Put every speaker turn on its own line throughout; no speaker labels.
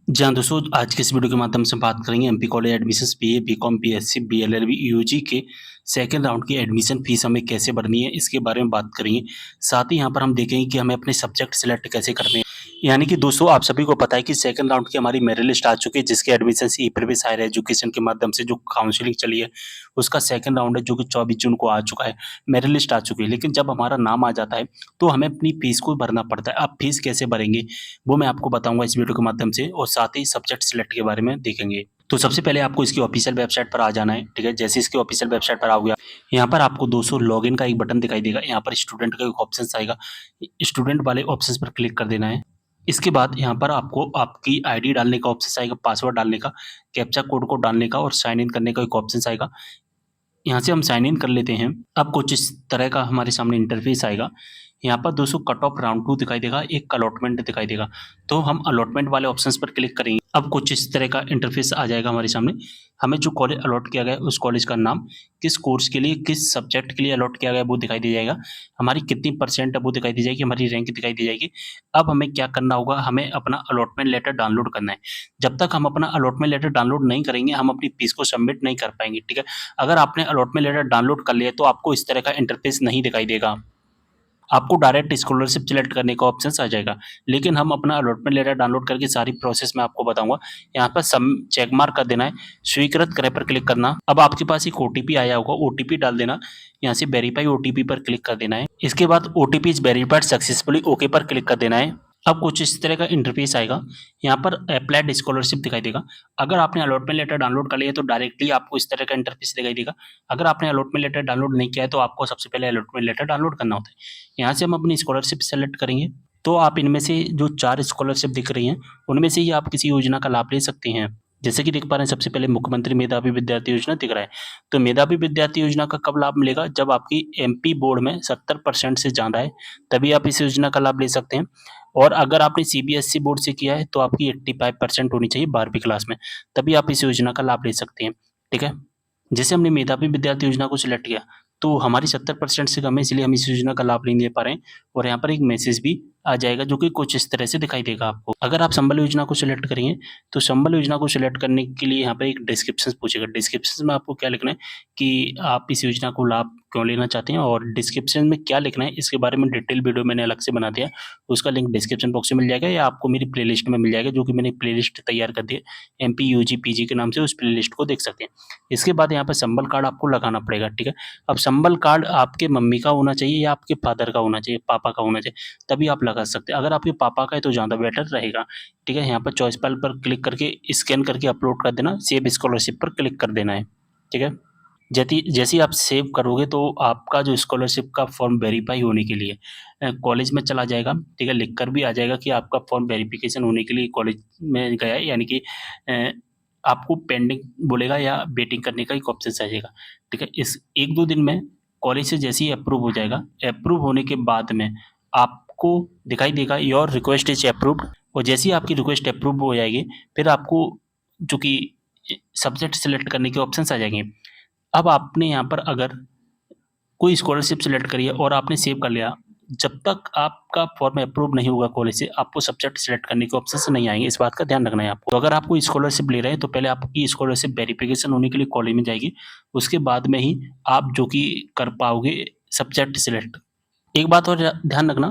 जी हाँ, दोस्तों आज के इस वीडियो के माध्यम से बात करेंगे MP college admissions BA, BCom, BSc, BLLB, UG के सेकंड राउंड की एडमिशन फीस हमें कैसे भरनी है, इसके बारे में बात करेंगे। साथ ही यहाँ पर हम देखेंगे कि हमें अपने सब्जेक्ट सिलेक्ट कैसे करने हैं। यानी कि दोस्तों आप सभी को पता है कि सेकंड राउंड की हमारी मेरिट लिस्ट आ चुकी है, जिसके एडमिशन्स ई-प्रीवियस हायर एजुकेशन के माध्यम से जो काउंसलिंग चली है, उसका सेकंड राउंड है जो कि 24 जून को आ चुका है। मेरिट लिस्ट आ चुकी है, लेकिन जब हमारा नाम आ जाता है, तो हमें अपनी फीस को भरना पड़ता है। अब फीस कैसे भरेंगे, वो मैं आपको बताऊँगा इस वीडियो के माध्यम से और साथ ही सब्जेक्ट सिलेक्ट के बारे में देखेंगे। तो सबसे पहले आपको इसकी ऑफिशियल वेबसाइट पर आ जाना है, ठीक है? जैसे इसकी ऑफिशियल वेबसाइट पर आओगे आप, यहाँ पर आपको दोस्तों लॉगिन का एक बटन दिखाई देगा, यहाँ पर स्टूडेंट का एक ऑप्शंस आएगा, स्टूडेंट वाले ऑप्शंस पर क्लिक कर देना है। इसके बाद यहाँ पर आपको आपकी आईडी डालने का ऑप्शंस आएगा, पासवर्ड डालने का, कैप्चा कोड को डालने का और साइन इन करने का एक ऑप्शंस आएगा। यहाँ से हम साइन इन कर लेते हैं। अब कुछ इस तरह का हमारे सामने इंटरफेस आएगा। यहाँ पर दोस्तों कट ऑफ राउंड 2 दिखाई देगा, एक अलॉटमेंट दिखाई देगा। तो हम अलॉटमेंट वाले ऑप्शंस पर क्लिक करेंगे। अब कुछ इस तरह का इंटरफेस आ जाएगा हमारे सामने। हमें जो कॉलेज अलॉट किया गया है, उस कॉलेज का नाम, किस कोर्स के लिए, किस सब्जेक्ट के लिए अलॉट किया गया है, वो दिखाई दे जाएगा। हमारी कितनी परसेंट है, वो दिखाई दी जाएगी, हमारी रैंक दिखाई दी जाएगी। अब हमें क्या करना होगा, हमें अपना अलॉटमेंट लेटर डाउनलोड करना है। जब तक हम अपना अलॉटमेंट लेटर डाउनलोड नहीं करेंगे, हम अपनी फीस को सबमिट नहीं कर पाएँगे, ठीक है? अगर आपने अलॉटमेंट लेटर डाउनलोड कर लिया है, तो आपको इस तरह का इंटरफेस नहीं दिखाई देगा। आपको डायरेक्ट स्कॉलरशिप सिलेक्ट करने का ऑप्शंस आ जाएगा। लेकिन हम अपना अलॉटमेंट लेटर डाउनलोड करके सारी प्रोसेस मैं आपको बताऊँगा। यहाँ पर सम चेक मार्क कर देना है, स्वीकृत करें पर क्लिक करना। अब आपके पास एक ओटीपी आया होगा, ओटीपी डाल देना। यहाँ से वेरीफाई ओटीपी पर क्लिक कर देना है। इसके बाद OTP is verified successfully, okay पर क्लिक कर देना है। अब कुछ इस तरह का इंटरफेस आएगा। यहाँ पर अप्लाइड स्कॉलरशिप दिखाई देगा। अगर आपने अलॉटमेंट लेटर डाउनलोड कर लिया है, तो डायरेक्टली आपको इस तरह का इंटरफेस दिखाई देगा। अगर आपने अलॉटमेंट लेटर डाउनलोड नहीं किया है, तो आपको सबसे पहले अलॉटमेंट लेटर डाउनलोड करना होता है। यहाँ से हम अपनी स्कॉलरशिप सेलेक्ट करेंगे। तो आप इनमें से जो 4 स्कॉलरशिप दिख रही हैं, उनमें से ही आप किसी योजना का लाभ ले सकते हैं। जैसे कि देख पा रहे हैं, सबसे पहले मुख्यमंत्री मेधावी विद्यार्थी योजना दिख रहा है। तो मेधावी विद्यार्थी योजना का कब लाभ मिलेगा? जब आपकी एमपी बोर्ड में 70% से ज़्यादा है, तभी आप इस योजना का लाभ ले सकते हैं। और अगर आपने सीबीएसई बोर्ड से किया है, तो आपकी 85% होनी चाहिए 12वीं क्लास में, तभी आप इस योजना का लाभ ले सकते हैं। ठीक है? जैसे हमने मेधावी विद्यार्थी योजना को सिलेक्ट किया, तो हमारी 70% से कम है, इसलिए हम इस योजना का लाभ नहीं ले पा रहे हैं। और यहाँ पर एक मैसेज भी आ जाएगा, जो कि कुछ इस तरह से दिखाई देगा आपको। अगर आप संबल योजना को सिलेक्ट करेंगे, तो संबल योजना को सिलेक्ट करने के लिए यहाँ पर एक डिस्क्रिप्शन पूछेगा। डिस्क्रिप्शन में आपको क्या लिखना है कि आप इस योजना को लाभ क्यों लेना चाहते हैं, और डिस्क्रिप्शन में क्या लिखना है, इसके बारे में डिटेल वीडियो मैंने अलग से बना दिया है। उसका लिंक डिस्क्रिप्शन बॉक्स में मिल जाएगा, या आपको मेरी प्लेलिस्ट में मिल जाएगा, जो कि मैंने प्लेलिस्ट तैयार कर दी है एमपी, यूजी, पीजी के नाम से। उस प्लेलिस्ट को देख सकते हैं। इसके बाद यहाँ पर संबल कार्ड आपको लगाना पड़ेगा, ठीक है? अब संबल कार्ड आपके मम्मी का होना चाहिए या आपके फादर का होना चाहिए, पापा का होना चाहिए, तभी आप लगा सकते हैं। अगर आपके पापा का है, तो ज़्यादा बेटर रहेगा, ठीक है? यहाँ पर चॉइस फाइल पर क्लिक करके स्कैन करके अपलोड कर देना, सेव स्कॉलरशिप पर क्लिक कर देना है, ठीक है? जैसे ही आप सेव करोगे, तो आपका जो स्कॉलरशिप का फॉर्म वेरीफाई होने के लिए कॉलेज में चला जाएगा, ठीक है? लिख कर भी आ जाएगा कि आपका फॉर्म वेरिफिकेशन होने के लिए कॉलेज में गया है, यानी कि अ, आपको पेंडिंग बोलेगा या वेटिंग करने का एक ऑप्शन आ जाएगा, ठीक है? इस 1-2 दिन में कॉलेज से जैसे ही अप्रूव हो जाएगा, अप्रूव होने के बाद में आपको दिखाई देगा योर रिक्वेस्ट इज़ अप्रूव्ड, और जैसे ही आपकी रिक्वेस्ट अप्रूव हो जाएगी, फिर आपको जो कि सब्जेक्ट सेलेक्ट करने के ऑप्शंस आ जाएँगे। अब आपने यहाँ पर अगर कोई स्कॉलरशिप सेलेक्ट करी है और आपने सेव कर लिया, जब तक आपका फॉर्म अप्रूव नहीं होगा कॉलेज से, आपको सब्जेक्ट सेलेक्ट करने के ऑप्शंस नहीं आएँगे, इस बात का ध्यान रखना है आपको। तो अगर आप कोई स्कॉलरशिप ले रहे हैं, तो पहले आपकी स्कॉलरशिप वेरिफिकेशन होने के लिए कॉलेज में जाएगी, उसके बाद में ही आप जो कि कर पाओगे सब्जेक्ट सिलेक्ट। एक बात और ध्यान रखना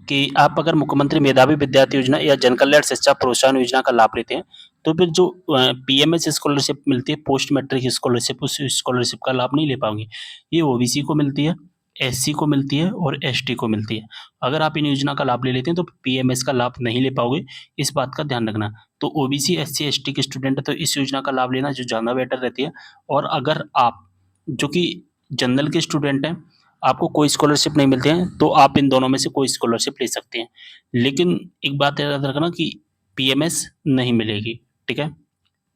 कि आप अगर मुख्यमंत्री मेधावी विद्यार्थी योजना या जन कल्याण शिक्षा प्रोत्साहन योजना का लाभ लेते हैं, तो फिर जो पीएमएस स्कॉलरशिप मिलती है, पोस्ट मैट्रिक स्कॉलरशिप, उस स्कॉलरशिप का लाभ नहीं ले पाओगे। ये ओबीसी को मिलती है, एससी को मिलती है और एसटी को मिलती है। अगर आप इन योजना का लाभ ले लेते हैं, तो पीएमएस का लाभ नहीं ले पाओगे, इस बात का ध्यान रखना। तो ओबीसी, एससी, एसटी के स्टूडेंट है, तो इस योजना का लाभ लेना जो ज़्यादा बेटर रहती है। और अगर आप जो कि जनरल के स्टूडेंट हैं, आपको कोई स्कॉलरशिप नहीं मिलती है, तो आप इन दोनों में से कोई स्कॉलरशिप ले सकते हैं। लेकिन एक बात याद रखना कि पीएमएस नहीं मिलेगी, ठीक है?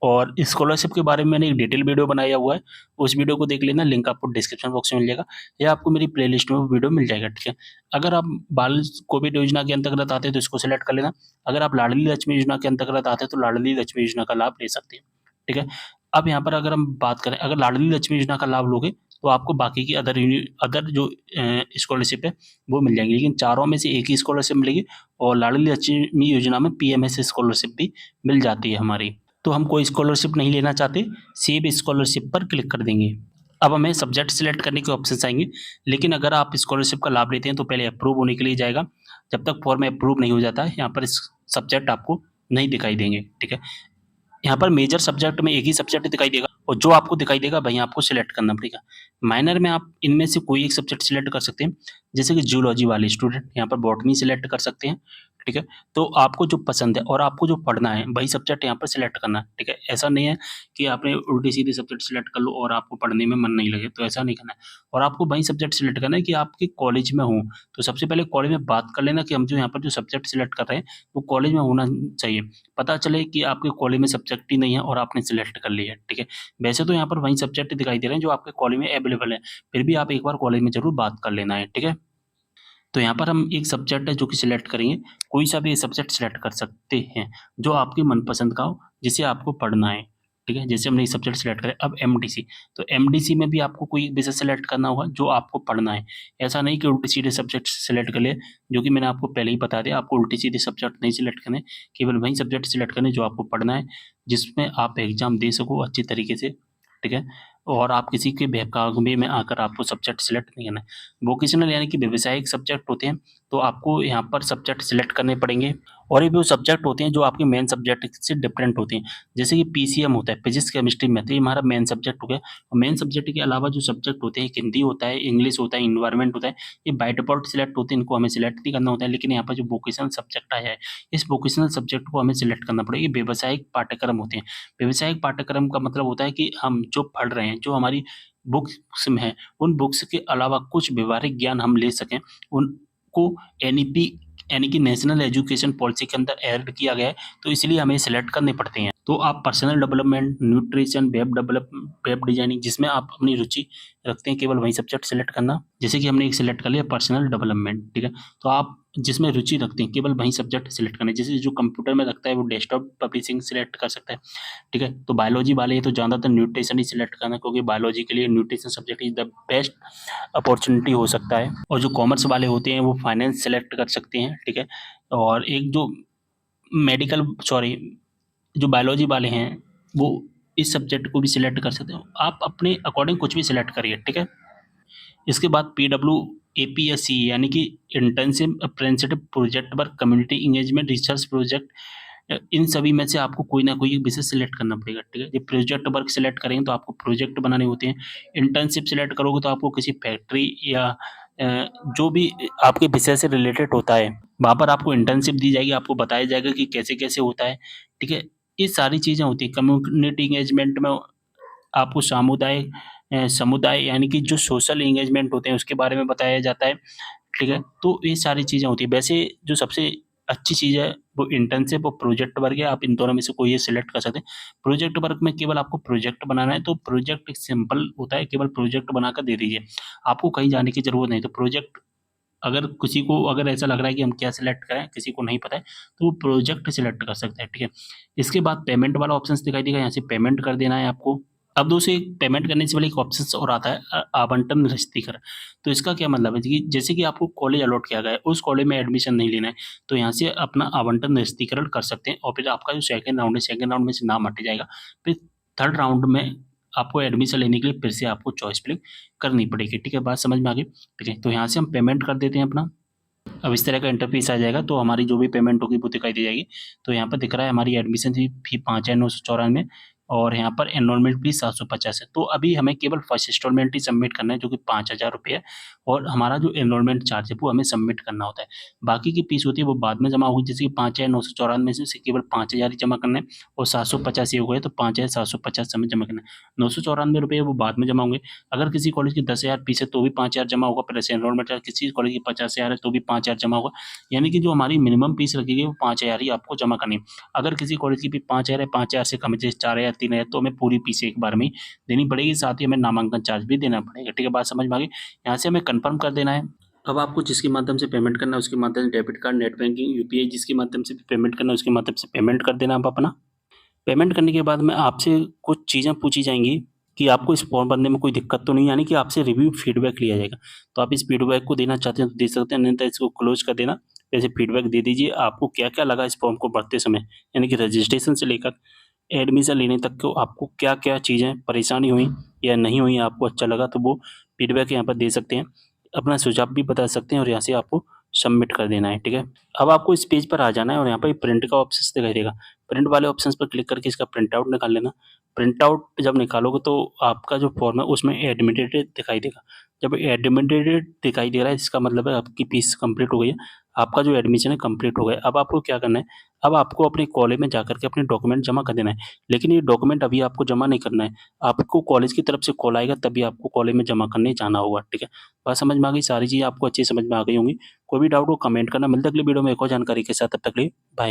और स्कॉलरशिप के बारे में मैंने एक डिटेल वीडियो बनाया हुआ है, उस वीडियो को देख लेना, लिंक आपको डिस्क्रिप्शन बॉक्स में मिल जाएगा, या आपको मेरी प्लेलिस्ट में वो वीडियो मिल जाएगा, ठीक है? अगर आप बाल कोविड योजना के अंतर्गत आते हैं, तो इसको सेलेक्ट कर लेना। अगर आप लाडली लक्ष्मी योजना के अंतर्गत आते हैं, तो लाडली लक्ष्मी योजना का लाभ ले सकते हैं, ठीक है? अब यहाँ पर अगर हम बात करें, अगर लाडली लक्ष्मी योजना का लाभ लोगे, तो आपको बाकी की अदर जो स्कॉलरशिप है वो मिल जाएंगी, लेकिन चारों में से एक ही स्कॉलरशिप मिलेगी और लाडली लक्ष्मी योजना में पीएमएस स्कॉलरशिप भी मिल जाती है हमारी। तो हम कोई स्कॉलरशिप नहीं लेना चाहते, सेव स्कॉलरशिप पर क्लिक कर देंगे। अब हमें सब्जेक्ट सिलेक्ट करने के ऑप्शंस आएंगे, लेकिन अगर आप स्कॉलरशिप का लाभ लेते हैं तो पहले अप्रूव होने के लिए जाएगा। जब तक फॉर्म अप्रूव नहीं हो जाता है यहाँ पर सब्जेक्ट आपको नहीं दिखाई देंगे, ठीक है। यहाँ पर मेजर सब्जेक्ट में एक ही सब्जेक्ट दिखाई देगा और जो आपको दिखाई देगा वही आपको सिलेक्ट करना पड़ेगा। माइनर में आप इनमें से कोई एक सब्जेक्ट सिलेक्ट कर सकते हैं, जैसे कि जूलॉजी वाले स्टूडेंट यहाँ पर बॉटनी सिलेक्ट कर सकते हैं, ठीक है। तो आपको जो पसंद है और आपको जो पढ़ना है वही सब्जेक्ट यहाँ पर सिलेक्ट करना है, ठीक है। ऐसा नहीं है कि आपने उल्टी सीधे सब्जेक्ट सिलेक्ट कर लो और आपको पढ़ने में मन नहीं लगे, तो ऐसा नहीं करना है। और आपको वही सब्जेक्ट सिलेक्ट करना है कि आपके कॉलेज में हो। तो सबसे पहले कॉलेज में बात कर लेना कि हम जो यहाँ पर जो सब्जेक्ट सिलेक्ट कर रहे हैं वो कॉलेज में होना चाहिए। पता चले कि आपके कॉलेज में सब्जेक्ट ही नहीं है और आपने सिलेक्ट कर लिया है, ठीक है। वैसे तो यहाँ पर वही सब्जेक्ट दिखाई दे रहे हैं जो आपके कॉलेज में अवेलेबल है, फिर भी आप एक बार कॉलेज में ज़रूर बात कर लेना है, ठीक है। तो यहाँ पर हम एक सब्जेक्ट है जो कि सिलेक्ट करेंगे, कोई सा भी सब्जेक्ट सिलेक्ट कर सकते हैं जो आपकी मनपसंद का हो, जिसे आपको पढ़ना है, ठीक है। जैसे हमने एक सब्जेक्ट सिलेक्ट करें, अब एमडीसी, तो एमडीसी में भी आपको कोई विषय सिलेक्ट करना होगा जो आपको पढ़ना है। ऐसा नहीं कि उल्टे सीधे सब्जेक्ट सिलेक्ट कर ले, जो कि मैंने आपको पहले ही बता दिया, आपको उल्टे सीधे सब्जेक्ट नहीं सिलेक्ट करने, केवल वही सब्जेक्ट सिलेक्ट करने जो आपको पढ़ना है, जिसमें आप एग्जाम दे सको अच्छी तरीके से, ठीक है। और आप किसी के बहकावे में आकर आपको सब्जेक्ट सिलेक्ट नहीं करना है। वोकेशनल यानी कि व्यावसायिक सब्जेक्ट होते हैं, तो आपको यहाँ पर सब्जेक्ट सिलेक्ट करने पड़ेंगे और ये वो सब्जेक्ट होते हैं जो आपके मेन सब्जेक्ट से डिफरेंट होते हैं। जैसे कि पीसीएम होता है, फिजिक्स, केमिस्ट्री, मैथ, ये हमारा मेन सब्जेक्ट हो गया। और मेन सब्जेक्ट के अलावा जो सब्जेक्ट होते हैं, एक हिंदी होता है, इंग्लिश होता है, एनवायरनमेंट होता है, ये बाय डिफ़ॉल्ट सिलेक्ट होते हैं, इनको हमें सिलेक्ट नहीं करना होता है। लेकिन यहाँ पर जो वोकेशनल सब्जेक्ट आया है, इस वोकेशनल सब्जेक्ट को हमें सिलेक्ट करना पड़ेगा। ये व्यावसायिक पाठ्यक्रम होते हैं। व्यावसायिक पाठ्यक्रम का मतलब होता है कि हम जो पढ़ रहे हैं, जो हमारी बुक्स में है, उन बुक्स के अलावा कुछ व्यवहारिक ज्ञान हम ले सकें, उनको एनईपी यानी कि नेशनल एजुकेशन पॉलिसी के अंदर ऐड किया गया है, तो इसलिए हमें सिलेक्ट करने पड़ते हैं। तो आप personal development, nutrition, web designing, जिसमें आप अपनी रुचि रखते हैं, केवल वही सब्जेक्ट सिलेक्ट करना। जैसे कि हमने एक सिलेक्ट कर लिया पर्सनल डेवलपमेंट, ठीक है। तो आप जिसमें रुचि रखते हैं, केवल वही सब्जेक्ट सिलेक्ट करना है। जैसे जो कंप्यूटर में रखता है वो डेस्कटॉप पब्लिशिंग सिलेक्ट कर सकता है, ठीक है। तो बायोलॉजी वाले हैं तो ज़्यादातर न्यूट्रिशन ही सिलेक्ट करना है, क्योंकि बायोलॉजी के लिए nutrition subject is the best opportunity हो सकता है। और जो कॉमर्स वाले होते हैं वो फाइनेंस सेलेक्ट कर सकते हैं, ठीक है। और एक जो मेडिकल सॉरी जो बायोलॉजी वाले हैं वो इस सब्जेक्ट को भी सिलेक्ट कर सकते हो। आप अपने अकॉर्डिंग कुछ भी सिलेक्ट करिए, ठीक है। इसके बाद पीडब्ल्यू एपीएससी यानी कि internship, apprenticeship, project work, community engagement, research project, इन सभी में से आपको कोई ना कोई एक विषय सिलेक्ट करना पड़ेगा, ठीक है। जब प्रोजेक्ट वर्क सिलेक्ट करेंगे तो आपको प्रोजेक्ट बनाने होते हैं। इंटर्नशिप सिलेक्ट करोगे तो आपको किसी फैक्ट्री या जो भी आपके विषय से रिलेटेड होता है वहाँ पर आपको इंटर्नशिप दी जाएगी, आपको बताया जाएगा कि कैसे कैसे होता है, ठीक है। ये सारी चीज़ें होती हैं। कम्युनिटी इंगेजमेंट में आपको समुदाय यानी कि जो सोशल एंगेजमेंट होते हैं उसके बारे में बताया जाता है, ठीक है। तो ये सारी चीज़ें होती हैं। वैसे जो सबसे अच्छी चीज़ है वो इंटर्नशिप और प्रोजेक्ट वर्क है, आप इन दोनों में से कोई एक सिलेक्ट कर सकते हैं। प्रोजेक्ट वर्क में केवल आपको प्रोजेक्ट बनाना है, तो प्रोजेक्ट सिंपल होता है, केवल प्रोजेक्ट बनाकर दे दीजिए। आपको कहीं जाने की ज़रूरत नहीं। तो प्रोजेक्ट अगर किसी को अगर ऐसा लग रहा है कि हम क्या सिलेक्ट करें, किसी को नहीं पता है, तो वो प्रोजेक्ट सिलेक्ट कर सकता है, ठीक है। इसके बाद पेमेंट वाला ऑप्शंस दिखाई देगा, यहाँ से पेमेंट कर देना है आपको। अब दोस्तों एक पेमेंट करने से पहले एक ऑप्शंस और आता है आवंटन निरस्तीकरण। तो इसका क्या मतलब है कि जैसे कि आपको कॉलेज अलॉट किया गया है, उस कॉलेज में एडमिशन नहीं लेना है, तो यहाँ से अपना आवंटन निरस्तीकरण कर सकते हैं और फिर आपका जो सेकंड राउंड है, सेकंड राउंड में से नाम हट जाएगा। फिर थर्ड राउंड में आपको एडमिशन लेने के लिए फिर से आपको चॉइस फिलिंग करनी पड़ेगी, ठीक है। बात समझ में आ गई? ठीक है, तो यहाँ से हम पेमेंट कर देते हैं अपना। अब इस तरह का इंटरफेस आ जाएगा, तो हमारी जो भी पेमेंट होगी वो दिखाई दे जाएगी। तो यहाँ पर दिख रहा है हमारी एडमिशन फी 5,994 और यहाँ पर एनरोलमेंट फीस 750 है। तो अभी हमें केवल फर्स्ट इंस्टॉलमेंट ही सबमिट करना है जो कि 5,000 रुपये है और हमारा जो एनरोलमेंट चार्ज है वो हमें सबमिट करना होता है। बाकी की फीस होती है वो बाद में जमा होगी, जैसे कि 5,994 में से केवल 5,000 ही जमा करना है और 750 ये हो गए तो 5,750 हमें जमा करना है। 994 रुपये वो बाद में जमा होंगे। अगर किसी कॉलेज की 10,000 फीस है तो भी 5,000 जमा होगा, फिर ऐसे एनरोलमेंट चार्ज किसी कॉलेज की 50,000 है तो भी 5,000 जमा होगा। यानी कि जो हमारी मिनिमम फीस रखी गई वो 5,000 ही आपको जमा करनी है। अगर किसी कॉलेज की फी 5,000 है, 5,000 से कम है, जैसे 4,000 3,000 तो हमें पूरी फीस एक बार में ही देनी पड़ेगी, साथ ही हमें नामांकन चार्ज भी देना पड़ेगा, ठीक है। बात समझ में आ गई? यहाँ से हमें कन्फर्म कर देना है। अब आपको जिसके माध्यम से पेमेंट करना है उसके माध्यम से debit card, net banking, UPI जिसके माध्यम से भी पेमेंट करना है उसके माध्यम से पेमेंट कर देना आप अपना। पेमेंट करने के बाद में आपसे कुछ चीज़ें पूछी जाएँगी। कि आपको इस फॉर्म भरने में कोई दिक्कत तो नहीं, यानी कि आपसे रिव्यू फीडबैक लिया जाएगा। तो आप इस फीडबैक को देना चाहते हैं तो दे सकते हैं, नहीं तो इसको क्लोज़ कर देना। ऐसे फीडबैक दे दीजिए, आपको क्या-क्या लगा इस फॉर्म को भरते समय, यानी कि रजिस्ट्रेशन से लेकर एडमिशन लेने तक को आपको क्या-क्या चीज़ें परेशानी हुई या नहीं हुई, आपको अच्छा लगा, तो वो फीडबैक यहाँ पर दे सकते हैं। अपना सुझाव भी बता सकते हैं और यहाँ से आपको सबमिट कर देना है, ठीक है? अब आपको इस पेज पर आ जाना है और यहाँ पे प्रिंट का ऑप्शंस दिखाई देगा। प्रिंट वाले ऑप्शंस पर क्लिक करके इसका प्रिंट आउट निकाल लेना। प्रिंट आउट जब निकालोगे तो आपका जो फॉर्म है उसमें एडमिटेड दिखाई देगा। जब एडमिटेड दिखाई दे रहा है इसका मतलब है आपकी फीस कंप्लीट हो गई है। आपका जो एडमिशन है कंप्लीट हो गया है। अब आपको क्या करना है, अब आपको अपने कॉलेज में जाकर के अपने डॉक्यूमेंट जमा कर देना है। लेकिन ये डॉक्यूमेंट अभी आपको जमा नहीं करना है। आपको कॉलेज की तरफ से कॉल आएगा तभी आपको कॉलेज में जमा करने जाना होगा, ठीक है? बात समझ में आ गई? सारी चीज़ें आपको अच्छी समझ में आ गई होंगी। कोई भी डाउट हो कमेंट करना। मिलते हैं अगली वीडियो में एक और जानकारी के साथ, तब तक के लिए बाय।